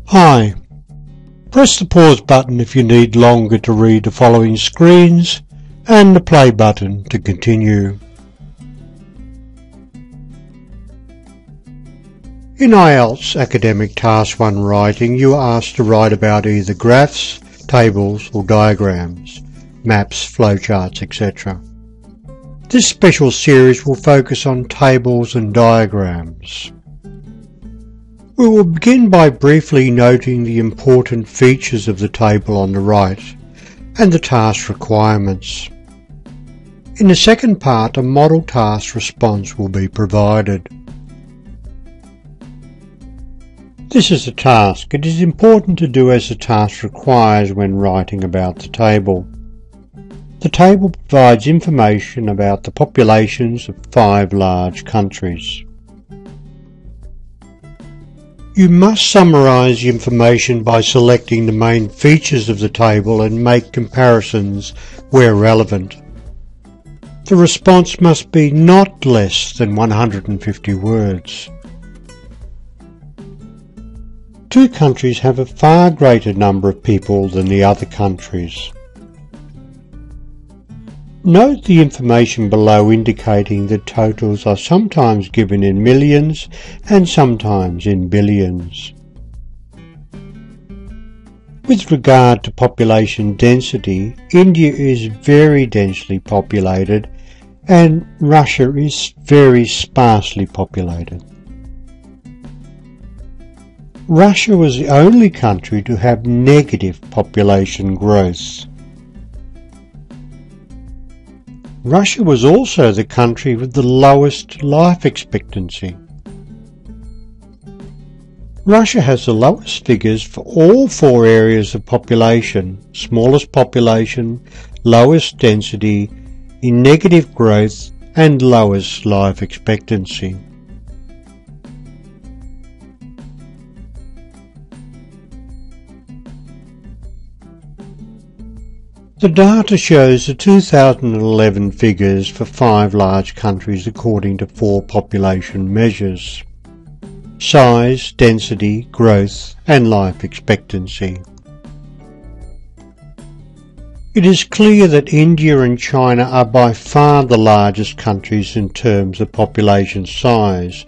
Hi. Press the pause button if you need longer to read the following screens, and the play button to continue. In IELTS Academic Task 1 Writing, you are asked to write about either graphs, tables or diagrams, maps, flowcharts, etc. This special series will focus on tables and diagrams. We will begin by briefly noting the important features of the table on the right and the task requirements. In the second part, a model task response will be provided. This is a task. It is important to do as the task requires when writing about the table. The table provides information about the populations of 5 large countries. You must summarise the information by selecting the main features of the table and make comparisons where relevant. The response must be not less than 150 words. 2 countries have a far greater number of people than the other countries. Note the information below indicating that totals are sometimes given in millions and sometimes in billions. With regard to population density, India is very densely populated and Russia is very sparsely populated. Russia was the only country to have negative population growth. Russia was also the country with the lowest life expectancy. Russia has the lowest figures for all 4 areas of population: smallest population, lowest density, in negative growth and lowest life expectancy. The data shows the 2011 figures for 5 large countries according to 4 population measures: size, density, growth and life expectancy. It is clear that India and China are by far the largest countries in terms of population size.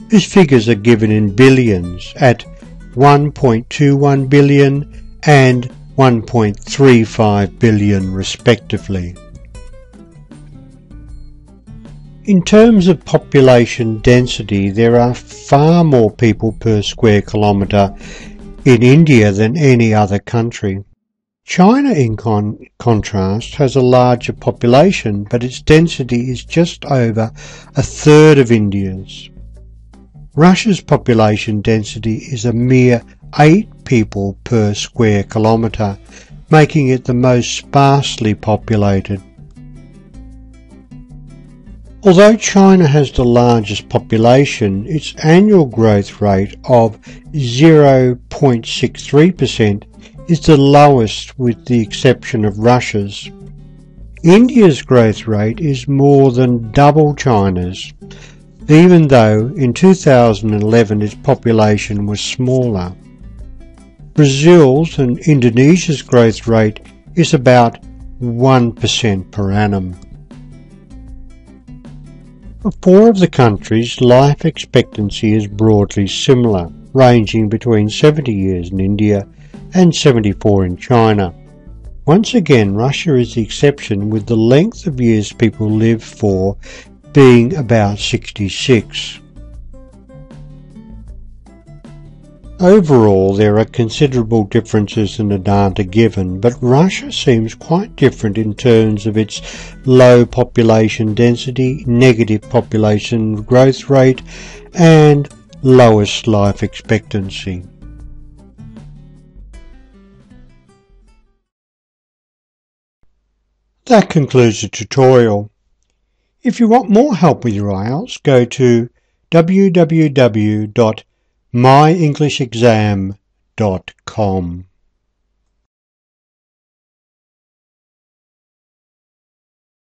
These figures are given in billions at 1.21 billion and 1.35 billion respectively. In terms of population density, there are far more people per square kilometre in India than any other country. China, in contrast, has a larger population, but its density is just over a third of India's. Russia's population density is a mere 8 people per square kilometre, making it the most sparsely populated. Although China has the largest population, its annual growth rate of 0.63% is the lowest with the exception of Russia's. India's growth rate is more than double China's, even though in 2011 its population was smaller. Brazil's and Indonesia's growth rate is about 1% per annum. For 4 of the countries, life expectancy is broadly similar, ranging between 70 years in India and 74 in China. Once again, Russia is the exception, with the length of years people live for being about 66. Overall, there are considerable differences in the data given, but Russia seems quite different in terms of its low population density, negative population growth rate, and lowest life expectancy. That concludes the tutorial. If you want more help with your IELTS, go to www.myenglishexam.com.